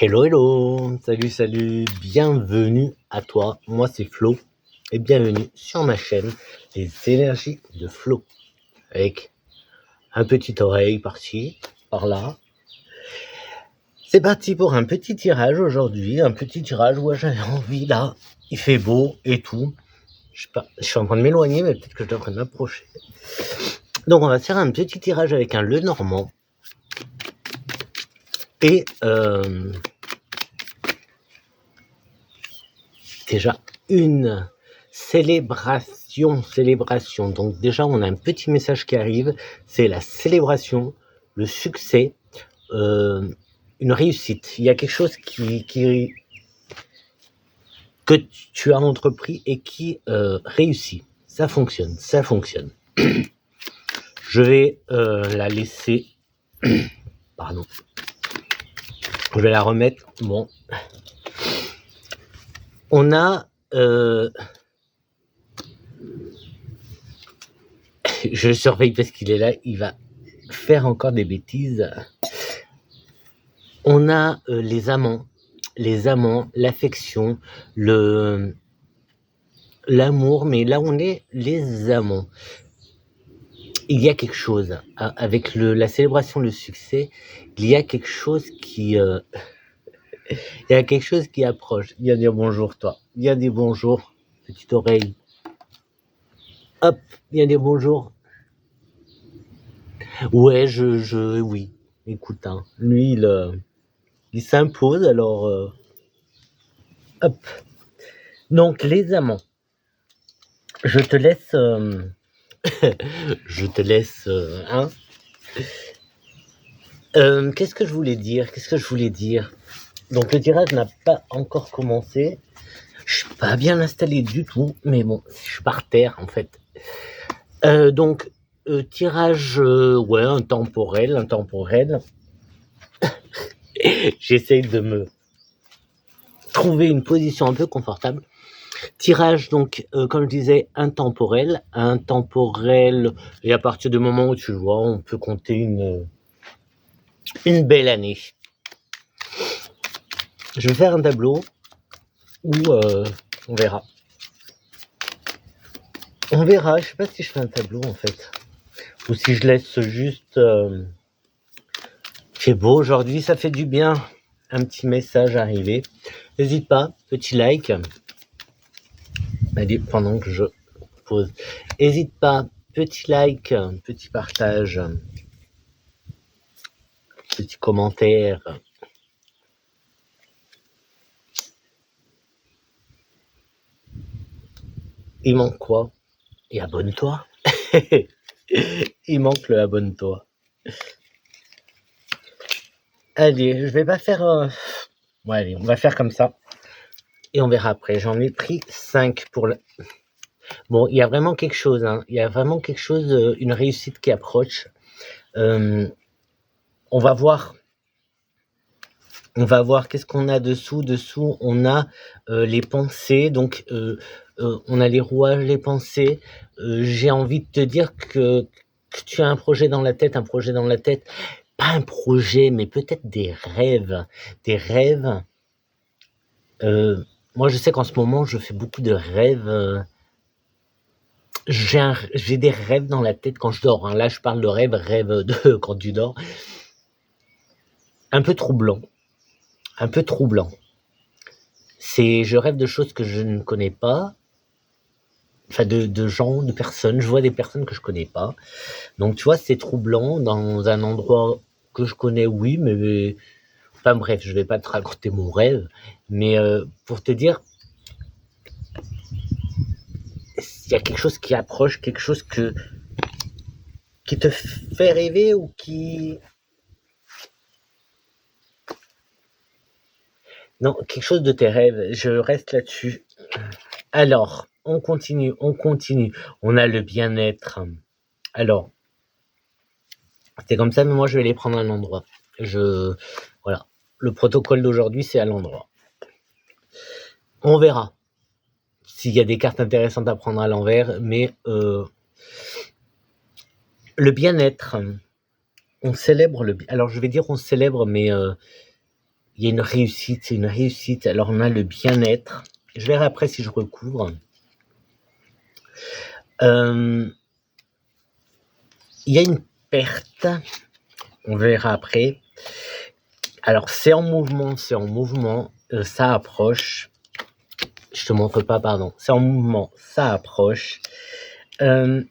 Hello, hello, salut, salut, bienvenue à toi, moi c'est Flo, et bienvenue sur ma chaîne, les énergies de Flo, avec un petit oreille par-ci, par-là. C'est parti pour un petit tirage aujourd'hui, un petit tirage où j'avais envie, là, il fait beau et tout, je sais pas, je suis en train de m'éloigner, mais peut-être que je devrais m'approcher. Donc on va faire un petit tirage avec un Lenormand, et déjà une célébration. Donc déjà, on a un petit message qui arrive, c'est la célébration, le succès, une réussite. Il y a quelque chose que tu as entrepris et qui réussit. Ça fonctionne. Je vais la laisser... Pardon. Je vais la remettre. Bon. On a... je surveille parce qu'il est là, il va faire encore des bêtises. On a les amants, l'affection, l'amour, mais là on est les amants. Il y a quelque chose avec la célébration, le succès. Il y a quelque chose qui, il y a quelque chose qui approche. Il y a des bonjours, toi. Il y a des bonjours, petite oreille. Hop, il y a des bonjours. Ouais, oui. Écoute, hein, lui, il s'impose. Alors, hop. Donc les amants. Je te laisse. Hein. Qu'est-ce que je voulais dire Donc le tirage n'a pas encore commencé. Je suis pas bien installé du tout, mais bon, je suis par terre en fait. Donc tirage, ouais, intemporel. J'essaye de me trouver une position un peu confortable. Tirage donc, comme je disais, intemporel, et à partir du moment où tu le vois, on peut compter une belle année. Je vais faire un tableau où on verra. Je sais pas si je fais un tableau en fait, ou si je laisse juste... C'est beau aujourd'hui, ça fait du bien. Un petit message arrivé. N'hésite pas, petit like. Allez, pendant que je pose. N'hésite pas, petit like, petit partage, petit commentaire. Il manque quoi? Et abonne-toi. Il manque le abonne-toi. Allez, je vais pas faire... Ouais, allez, on va faire comme ça. Et on verra après. J'en ai pris 5 pour le... Bon, il y a vraiment quelque chose, hein. Il y a vraiment quelque chose, une réussite qui approche. On va voir. Qu'est-ce qu'on a dessous. Dessous, on a les pensées. Donc, on a les rouages, les pensées. J'ai envie de te dire que tu as un projet dans la tête. Pas un projet, mais peut-être des rêves. Moi, je sais qu'en ce moment, je fais beaucoup de rêves. J'ai des rêves dans la tête quand je dors. Hein. Là, je parle de rêve de quand tu dors. Un peu troublant. Je rêve de choses que je ne connais pas. Enfin, de gens, de personnes. Je vois des personnes que je connais pas. Donc, tu vois, c'est troublant dans un endroit que je connais, oui, mais... Enfin, bref, je vais pas te raconter mon rêve. Mais pour te dire... Il y a quelque chose qui approche, quelque chose qui te fait rêver ou qui... Non, quelque chose de tes rêves. Je reste là-dessus. Alors, on continue. On a le bien-être. Alors, c'est comme ça, mais moi, je vais les prendre à l'endroit. Voilà. Le protocole d'aujourd'hui, c'est à l'endroit. On verra s'il y a des cartes intéressantes à prendre à l'envers, mais le bien-être, on célèbre alors je vais dire on célèbre, mais il y a une réussite, c'est une réussite. Alors on a le bien-être. Je verrai après si je recouvre. Il y a une perte. On verra après. Alors c'est en mouvement, ça approche. Je te montre pas, pardon. C'est en mouvement, ça approche. Il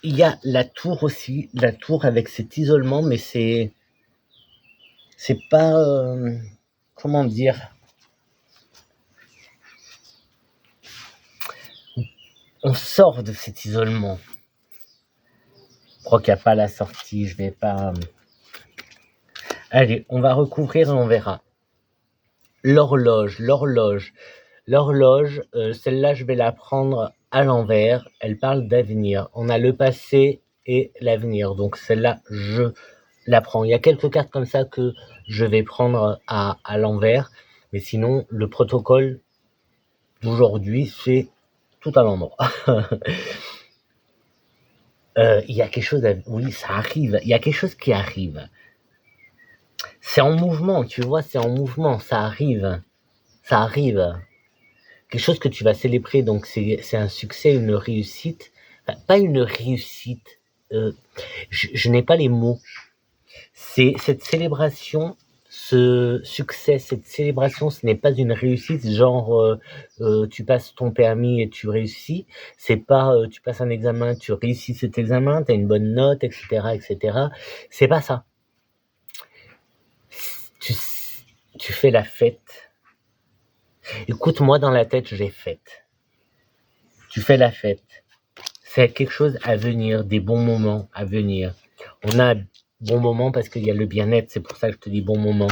y a la tour aussi, la tour avec cet isolement, mais c'est pas comment dire. On sort de cet isolement. Je crois qu'il n'y a pas la sortie, je vais pas. Allez, on va recouvrir et on verra. L'horloge, celle-là je vais la prendre à l'envers. Elle parle d'avenir. On a le passé et l'avenir. Donc celle-là, je la prends. Il y a quelques cartes comme ça que je vais prendre à l'envers. Mais sinon, le protocole d'aujourd'hui, c'est tout à l'endroit. Il y a quelque chose, oui, ça arrive. Il y a quelque chose qui arrive. C'est en mouvement, tu vois, c'est en mouvement, ça arrive. Ça arrive. Quelque chose que tu vas célébrer, donc c'est un succès, une réussite. Enfin, pas une réussite. Je n'ai pas les mots. C'est cette célébration, ce succès, cette célébration, ce n'est pas une réussite, genre tu passes ton permis et tu réussis. C'est pas tu passes un examen, tu réussis cet examen, tu as une bonne note, etc., etc. C'est pas ça. Tu fais la fête. Écoute, moi dans la tête, j'ai fête. Tu fais la fête. C'est quelque chose à venir, des bons moments à venir. On a bons moments parce qu'il y a le bien-être, c'est pour ça que je te dis bons moments.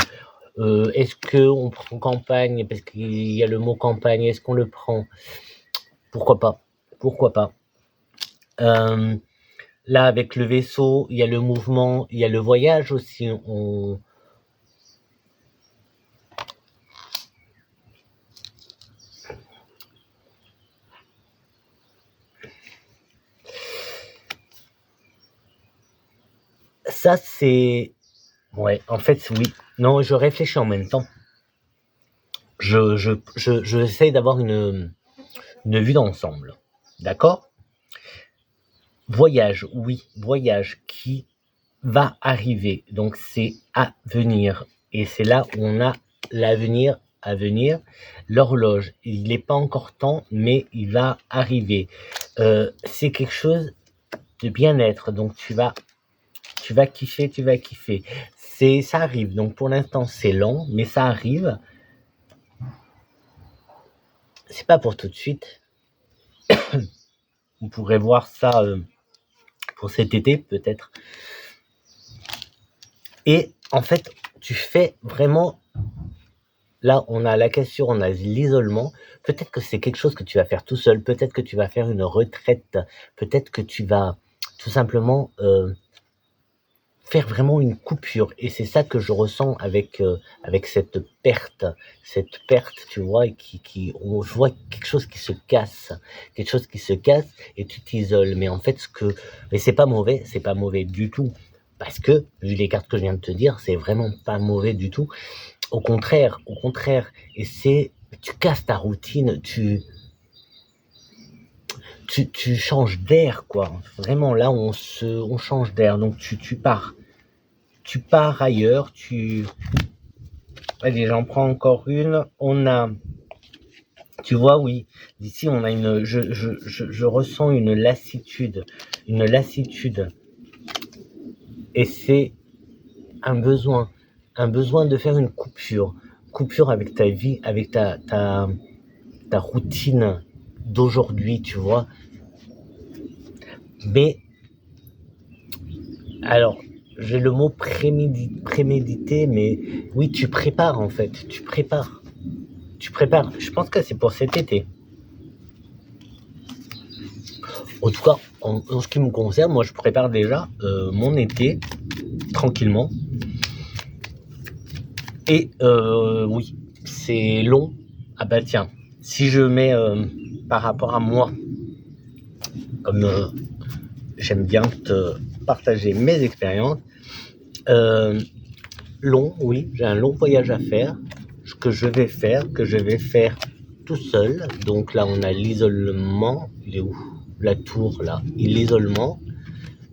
Est-ce qu'on prend campagne parce qu'il y a le mot campagne, est-ce qu'on le prend? Pourquoi pas? Pourquoi pas? Là, avec le vaisseau, il y a le mouvement, il y a le voyage aussi. Ça, c'est... Ouais, en fait, oui. Non, je réfléchis en même temps. J'essaie d'avoir une vue d'ensemble. D'accord? Voyage, oui, voyage qui va arriver. Donc, c'est à venir. Et c'est là où on a l'avenir à venir. L'horloge, il n'est pas encore temps, mais il va arriver. C'est quelque chose de bien-être. Donc, tu vas kiffer, tu vas kiffer. Ça arrive. Donc, pour l'instant, c'est lent, mais ça arrive. C'est pas pour tout de suite. On pourrait voir ça pour cet été, peut-être. Et en fait, tu fais vraiment... Là, on a la cassure, on a l'isolement. Peut-être que c'est quelque chose que tu vas faire tout seul. Peut-être que tu vas faire une retraite. Peut-être que tu vas tout simplement faire vraiment une coupure. Et c'est ça que je ressens avec cette perte. Cette perte, tu vois, on voit quelque chose qui se casse. Quelque chose qui se casse et tu t'isoles. Mais en fait, mais c'est pas mauvais du tout. Parce que, vu les cartes que je viens de te dire, c'est vraiment pas mauvais du tout. Au contraire. Et tu casses ta routine, tu changes d'air, quoi. Vraiment, là, on change d'air. Donc, tu pars. Tu pars ailleurs, Allez, j'en prends encore une. On a... Tu vois, oui. D'ici, on a je ressens une lassitude. Et c'est un besoin de faire une coupure avec ta vie, avec ta routine d'aujourd'hui, tu vois. Mais, alors, j'ai le mot prémédité, mais oui, tu prépares en fait, tu prépares. Je pense que c'est pour cet été. En tout cas, en ce qui me concerne, moi je prépare déjà mon été, tranquillement. Et oui, c'est long. Ah bah tiens, si je mets par rapport à moi, comme j'aime bien te partager mes expériences, long, oui, j'ai un long voyage à faire, que je vais faire tout seul. Donc là, on a l'isolement. Il est où? La tour, là. L'isolement.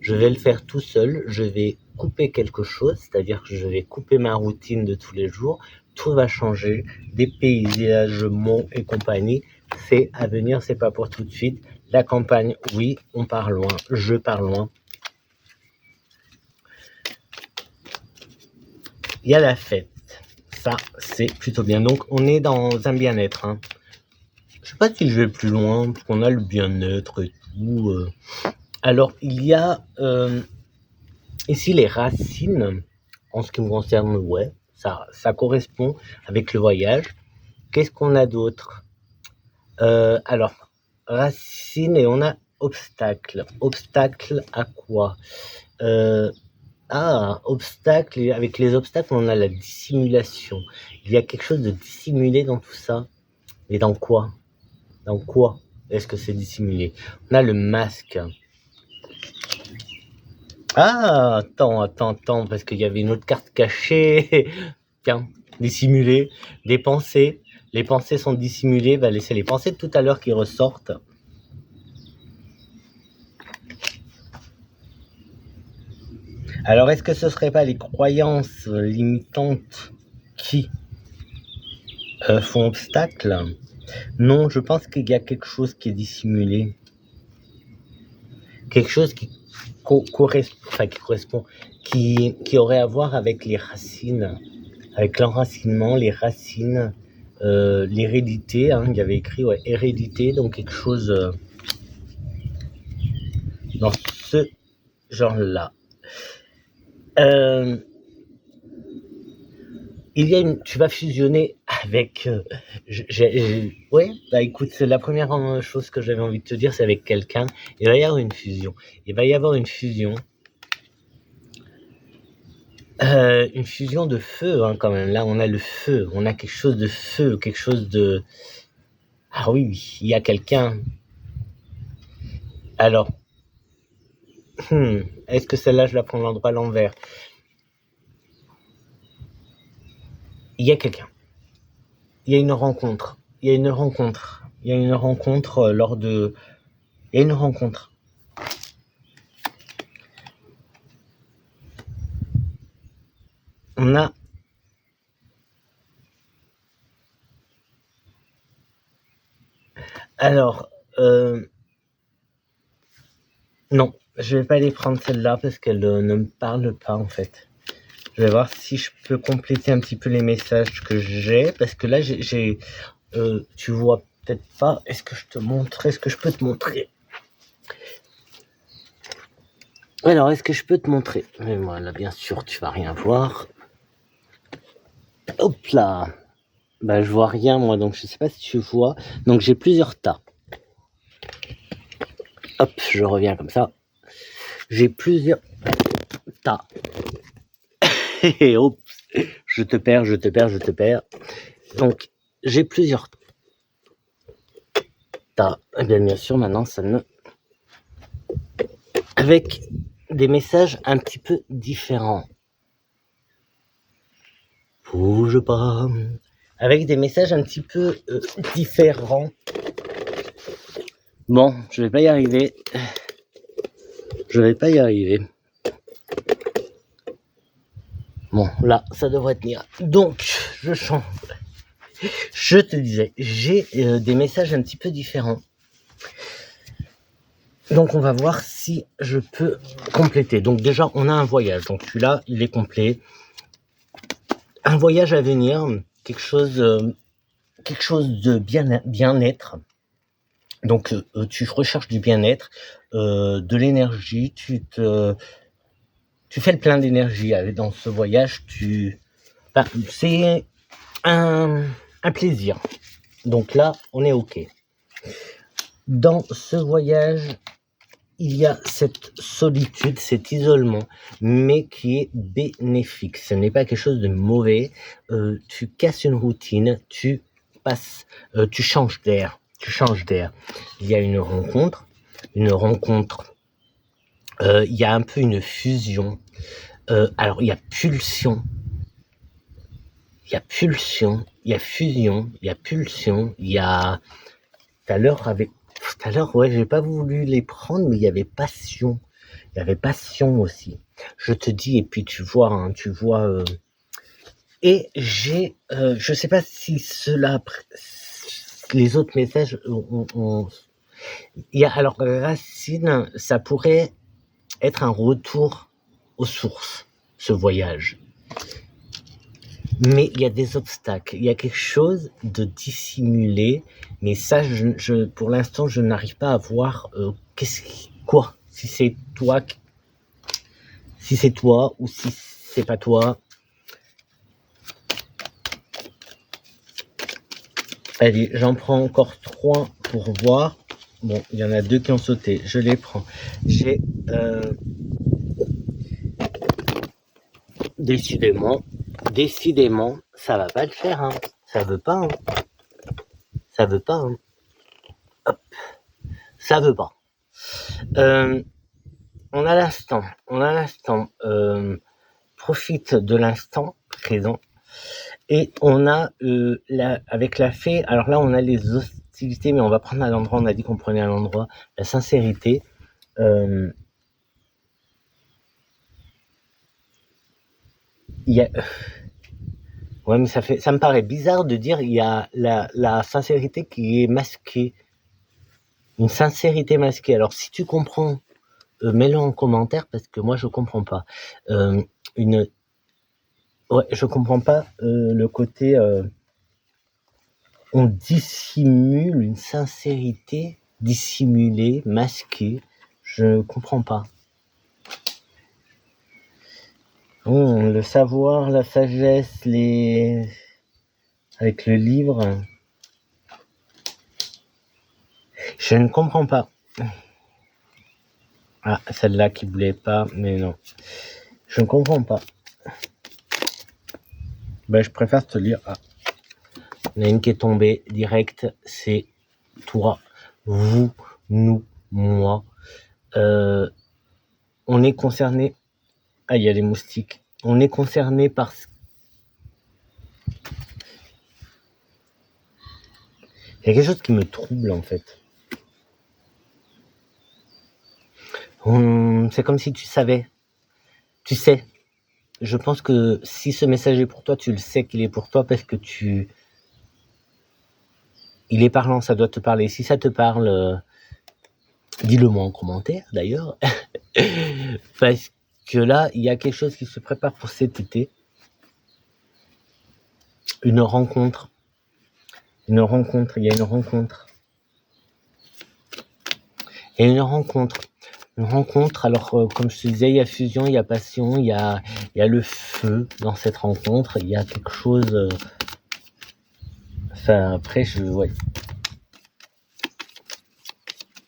Je vais le faire tout seul. Je vais couper quelque chose, c'est-à-dire que je vais couper ma routine de tous les jours. Tout va changer. Des paysages, monts et compagnie. C'est à venir, c'est pas pour tout de suite. La campagne, oui, on part loin. Je pars loin. Il y a la fête. Ça, c'est plutôt bien. Donc, on est dans un bien-être. Hein. Je sais pas si je vais plus loin, parce qu'on a le bien-être et tout. Alors, il y a ici les racines. En ce qui me concerne, ouais, ça correspond avec le voyage. Qu'est-ce qu'on a d'autre? Alors, racines et on a obstacle. Obstacle à quoi? Obstacle, et avec les obstacles, on a la dissimulation. Il y a quelque chose de dissimulé dans tout ça. Mais dans quoi? Dans quoi est-ce que c'est dissimulé? On a le masque. Attends, parce qu'il y avait une autre carte cachée. Tiens, dissimulé. Des pensées. Les pensées sont dissimulées. Va laisser les pensées de tout à l'heure qui ressortent. Alors, est-ce que ce serait pas les croyances limitantes qui font obstacle? Non, je pense qu'il y a quelque chose qui est dissimulé. Quelque chose qui correspond, qui aurait à voir avec les racines, avec l'enracinement, les racines, l'hérédité. Hein, il y avait écrit hérédité, donc quelque chose dans ce genre-là. Tu vas fusionner avec. Ouais, bah écoute, c'est la première chose que j'avais envie de te dire, c'est avec quelqu'un. Il va y avoir une fusion. Une fusion de feu, hein, quand même. Là, on a le feu. On a quelque chose de feu, quelque chose de. Ah oui, il y a quelqu'un. Alors, est-ce que celle-là, je la prends l'endroit à l'envers? Il y a quelqu'un. Il y a une rencontre. Il y a une rencontre lors de. Il y a une rencontre. On a. Alors, non, je vais pas aller prendre celle-là parce qu'elle ne me parle pas en fait. Je vais voir si je peux compléter un petit peu les messages que j'ai, parce que là j'ai tu vois peut-être pas. Est-ce que je peux te montrer? Alors, est-ce que je peux te montrer? Mais moi là, bien sûr, tu vas rien voir. Hop là. Bah, je vois rien moi, donc je sais pas si tu vois. Donc j'ai plusieurs tas. Hop, je reviens comme ça. J'ai plusieurs tas. Oups, je te perds. Donc, j'ai plusieurs tas. Et bien sûr, maintenant, ça ne... Avec des messages un petit peu différents. Bouge pas. Avec des messages un petit peu différents. Bon, je vais pas y arriver. Bon, là, ça devrait tenir. Donc, je change. Je te disais, j'ai des messages un petit peu différents. Donc, on va voir si je peux compléter. Donc, déjà, on a un voyage. Donc, celui-là, il est complet. Un voyage à venir, quelque chose de bien-être. Donc, tu recherches du bien-être, de l'énergie. Tu fais le plein d'énergie dans ce voyage. C'est un plaisir. Donc là, on est OK. Dans ce voyage, il y a cette solitude, cet isolement, mais qui est bénéfique. Ce n'est pas quelque chose de mauvais. Tu casses une routine, tu changes d'air. Il y a une rencontre. Il y a un peu une fusion. Alors, il y a pulsion. il y a pulsion, il y a fusion, il y a pulsion, il y a... Tout à l'heure, ouais, j'ai pas voulu les prendre, mais il y avait passion. Il y avait passion aussi. Je te dis, et puis tu vois, et je sais pas si les autres messages il y a, alors, Racine, ça pourrait être un retour aux sources, ce voyage. Mais il y a des obstacles, il y a quelque chose de dissimulé, mais ça, pour l'instant, je n'arrive pas à voir quoi. Si c'est toi ou si c'est pas toi. Allez, j'en prends encore 3 pour voir. Bon, il y en a 2 qui ont sauté, je les prends. J'ai décidément, ça va pas le faire, hein. Ça veut pas, hein. Ça veut pas, hein. Hop, ça veut pas. On a l'instant, profite de l'instant présent. Et on a avec la fée, alors là on a les hostilités, mais on va prendre à l'endroit, on a dit qu'on prenait à l'endroit, la sincérité. Il y a... Ouais, mais ça me paraît bizarre de dire il y a la sincérité qui est masquée. Une sincérité masquée. Alors si tu comprends, mets-le en commentaire parce que moi je comprends pas. Ouais, je comprends pas le côté on dissimule une sincérité dissimulée, masquée. Je comprends pas. Le savoir, la sagesse, avec le livre, je ne comprends pas. Ah, celle-là qui voulait pas, mais non. Je ne comprends pas. Ben, je préfère te lire. Ah. Il y en a une qui est tombée direct, c'est toi, vous, nous, moi. On est concerné. Ah, il y a les moustiques. On est concerné par... Il y a quelque chose qui me trouble en fait. C'est comme si tu savais. Tu sais. Je pense que si ce message est pour toi, tu le sais qu'il est pour toi parce que il est parlant, ça doit te parler. Si ça te parle, dis-le-moi en commentaire d'ailleurs. Parce que là, il y a quelque chose qui se prépare pour cet été. Une rencontre. Il y a une rencontre. Il y a une rencontre, alors comme je te disais, il y a fusion, il y a passion, il y a le feu dans cette rencontre, il y a quelque chose... Enfin, après, ouais.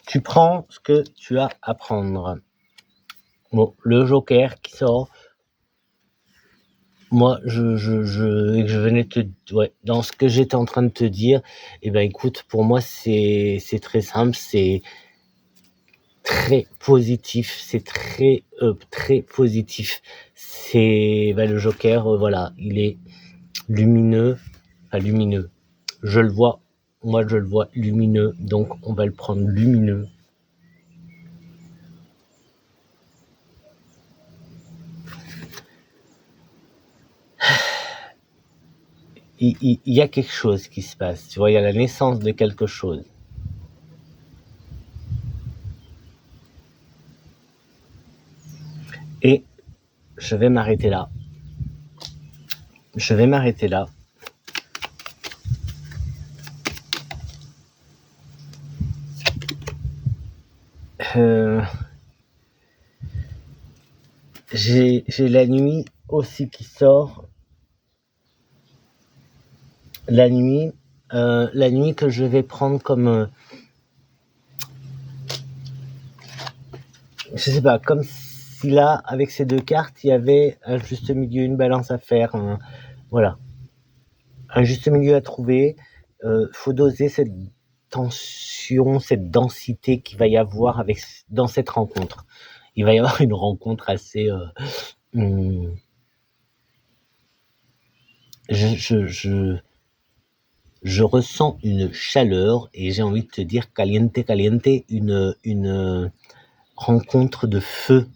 Tu prends ce que tu as à prendre. Bon, le Joker qui sort. Moi, je venais dans ce que j'étais en train de te dire, écoute, pour moi, c'est très simple, c'est très positif, c'est très positif. C'est le Joker, voilà, il est lumineux, lumineux. Je le vois lumineux, donc on va le prendre lumineux. Il y a quelque chose qui se passe, tu vois, il y a la naissance de quelque chose. Et je vais m'arrêter là. J'ai la nuit aussi qui sort. La nuit que je vais prendre comme... je sais pas, comme si là, avec ces 2 cartes, il y avait un juste milieu, une balance à faire. Voilà. Un juste milieu à trouver. Faut doser cette tension, cette densité qu'il va y avoir dans cette rencontre. Il va y avoir une rencontre assez je ressens une chaleur et j'ai envie de te dire caliente, caliente, une rencontre de feu.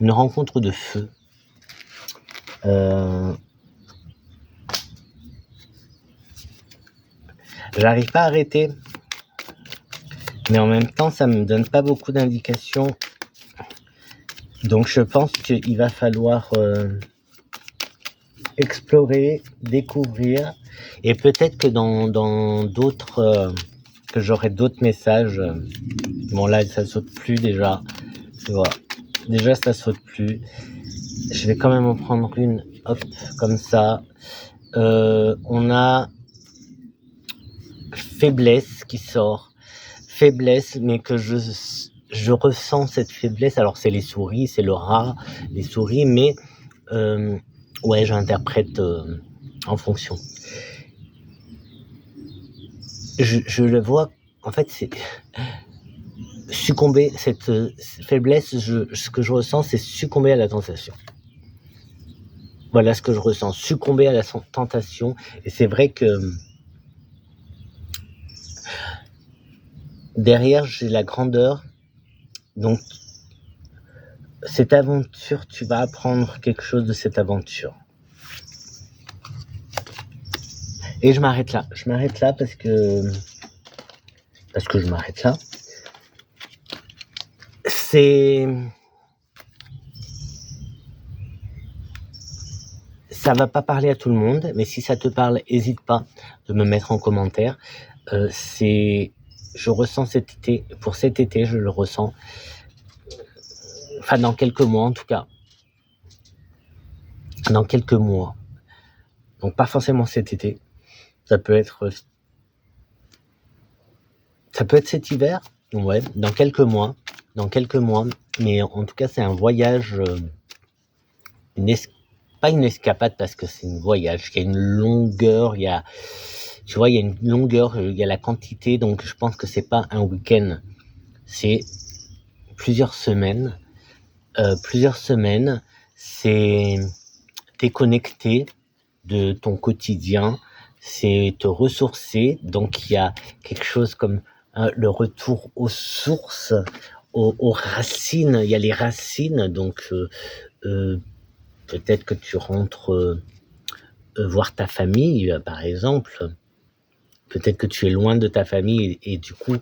Une rencontre de feu. J'arrive pas à arrêter, mais en même temps, ça me donne pas beaucoup d'indications. Donc, je pense qu'il va falloir explorer, découvrir, et peut-être que dans d'autres, que j'aurai d'autres messages. Bon, là, ça saute plus déjà. Tu vois, déjà, ça saute plus. Je vais quand même en prendre une, hop, comme ça. On a faiblesse qui sort. Faiblesse, mais que je ressens cette faiblesse. Alors, c'est les souris, c'est le rat, les souris, mais ouais, j'interprète en fonction. Je le vois, en fait, c'est succomber, cette faiblesse, ce que je ressens, c'est succomber à la tentation. Voilà ce que je ressens, succomber à la tentation. Et c'est vrai que derrière, j'ai la grandeur. Donc, cette aventure, tu vas apprendre quelque chose de cette aventure. Et je m'arrête là. Je m'arrête là parce que je m'arrête là. Ça va pas parler à tout le monde, mais si ça te parle, n'hésite pas de me mettre en commentaire. Je ressens cet été, pour cet été, je le ressens. Enfin, dans quelques mois en tout cas. Dans quelques mois. Donc pas forcément cet été. Ça peut être cet hiver. Ouais, dans quelques mois. Mais en tout cas, c'est un voyage, pas une escapade parce que c'est un voyage. Il y a une longueur, il y a une longueur, il y a la quantité. Donc je pense que c'est pas un week-end. C'est plusieurs semaines. C'est déconnecter de ton quotidien, c'est te ressourcer. Donc il y a quelque chose comme le retour aux sources, aux racines. Il y a les racines, donc peut-être que tu rentres voir ta famille, par exemple. Peut-être que tu es loin de ta famille et du coup,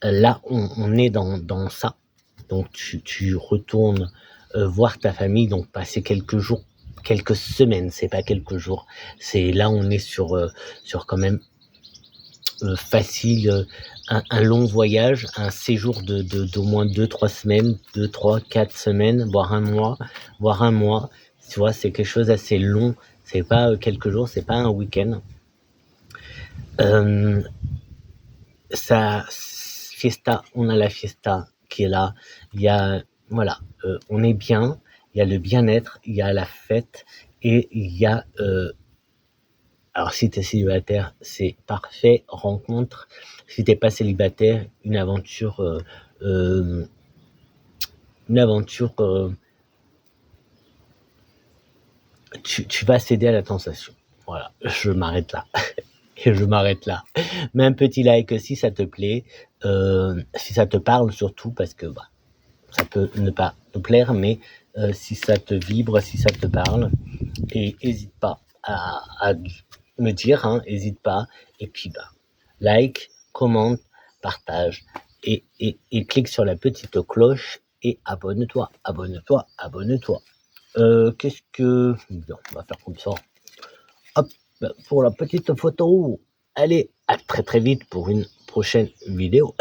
là, on est dans ça. Donc tu retournes voir ta famille, donc passer quelques jours, quelques semaines, c'est pas quelques jours. C'est là, on est sur quand même facile, un long voyage, un séjour d'au moins 2-3 semaines, 2, 3, 4 semaines, voire un mois. Tu vois, c'est quelque chose d'assez long. C'est pas quelques jours, c'est pas un week-end. Fiesta, on a la fiesta qui est là. Il y a, voilà, on est bien. Il y a le bien-être, il y a la fête et il y a alors si t'es célibataire, c'est parfait, rencontre. Si t'es pas célibataire, une aventure tu vas céder à la tentation. Voilà, je m'arrête là. Et je m'arrête là. Mets un petit like si ça te plaît, si ça te parle surtout, parce que ça peut ne pas te plaire, mais si ça te vibre, si ça te parle, et n'hésite pas à me dire, n'hésite pas, et puis like, commente, partage, et clique sur la petite cloche, et abonne-toi. Qu'est-ce que... Bien, on va faire comme ça. Hop, pour la petite photo. Allez, à très très vite pour une prochaine vidéo.